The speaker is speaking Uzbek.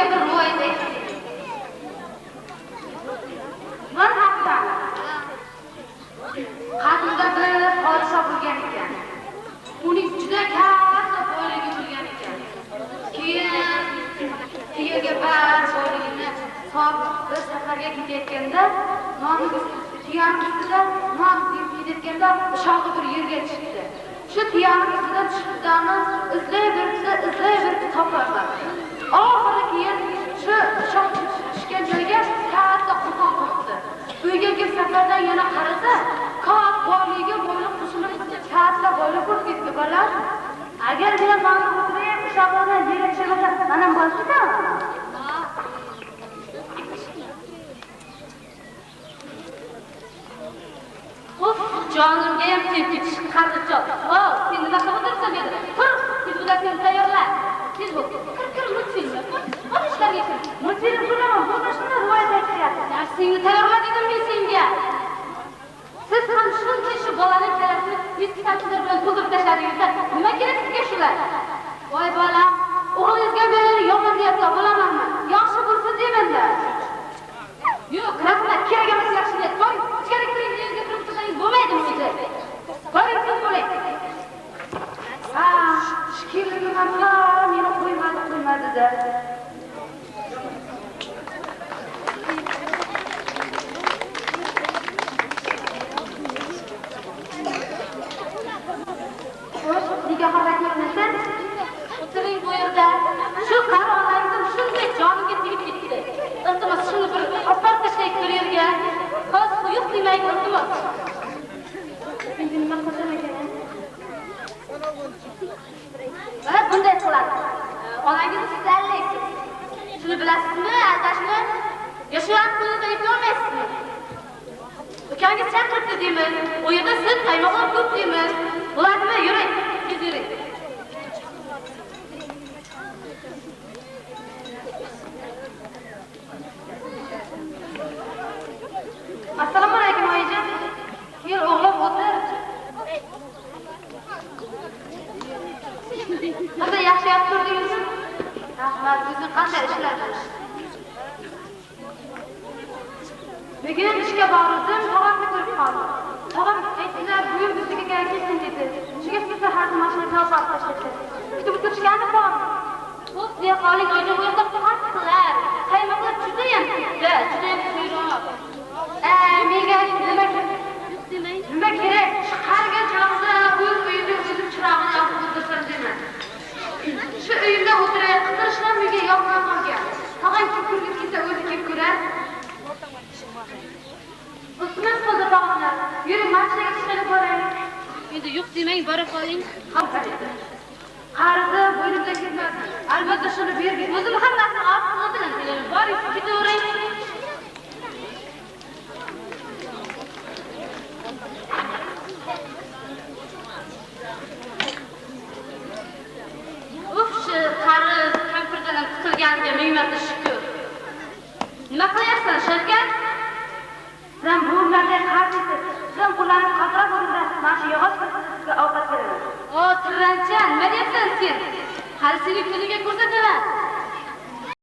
sizga bir rivoyat aytay. Bir hafta qadimda bir hodisa bo'lgan ekan. Uning juda katta boyligi bo'lgan ekan. Keyin tuyaga bar boyligini solib bir safarga ketayotganda, tuyaning ustida non yeb ketayotganda shoxi bir yerga chiqdi. Shu tuyaning ustidan chiqdani izlayverdi topadi. Oxiri keyin shu shox tushgan joyga katta qurg'on qurdi. Uyga safardan yana qarasa, katta boyligiga bo'ylib qo'shilib katta boylik bo'lib ketdi bola. Agar men mana o'tirib shoxlardan yerga tushmasa, mana bo'lsa-da. Jonimga ham tepki chiqqancha. Sen nima qilib o'tirsan dedi. Tur, siz bularni tayyorla. Tez bo'l. Kir multfilmga. Mana ishlarga kir. Multfilm ko'raman, bu shunda rivoyat aytyapti. Narsingni tayyorla dedim men senga. Siz ham shunday shu bolaning kalasini biskitlar bilan to'ldirib tashladingizda, nima kerak sizga shular? Voy bola, o'g'lingizga men yomon deyapti, bo'lamanmi? Yaxshi bo'lsa deyman-da. Yo'q, rahmat, kerak emas yaxshi niyat. Voy, ichkari kiring, yerga turib tursangiz bo'lmaydi o'zi. Boring, siz bo'ling. Shikirligim ham meni qo'ymadi-da. Nega xabarlayapsan? O'tiring bu yerda. Shu qaroqlaringizim shunday jonimga tegib ketdi. Iltimos shuni bir opar tashlaylik bir yerga. Hozir quyuq demang, iltimos. Endi nima qilsam ekan? Va bunday qiladi. Onangiz sizlarlaysiz. Shuni bilasizmi, aldashmi? Yashayotgan kunida eplolmaysizmi? Ukangiz chaqirdi deymiz. U yerda siz qaymoqlar ko'p deymiz. Bo'ladimi? Yuring, tez yuring. Assalomu alaykum oyijon. Kel o'g'lim o'tir. Qanday yaxshi yotib turdingizmi? Rahmat, sizni qanday ishladingiz? Bugun ishga bordim, tog'amni ko'rib qoldim. Tog'am aytdilar, buyur bizga kelsin dedi. Shunga siz har mashina topib tashlashdi. Kutib o'tirishgani bor. Xo'p, deya qoling, oyna bu yerda qattiqlar. Qaymoqlar juda ham suyroq. Menga nima kerak? Chiqargan chog'da uyda o'zim chirog'ini yoqib o'tirsam deyman. Shu uyimda o'tiray, qidirishlar menga yoqmay qolgan. Tog'am kirib kelsa o'zi kelib ko'rar. O'tmas qoldi tog'amlar. Yuring, mashinaga chiqib boraylik. Endi yo'q demang, bora qoling. Qarzi bo'ynimda kelmadi. Albatta shuni bergin. O'zim hammasini ortiqcha bilan kelaman. Boring, ketavering. Qarz kampirdan qutulganiga ming marta shukr. Nima qilyapsan, Shavkat? Sen bu yerga qarz etib, sen pullarni qadrab o'rinda mana shu yog'och sizga ovqat beraman. Tirrancha, nima deyapsan sen? Hali seni kuniga ko'rsataman.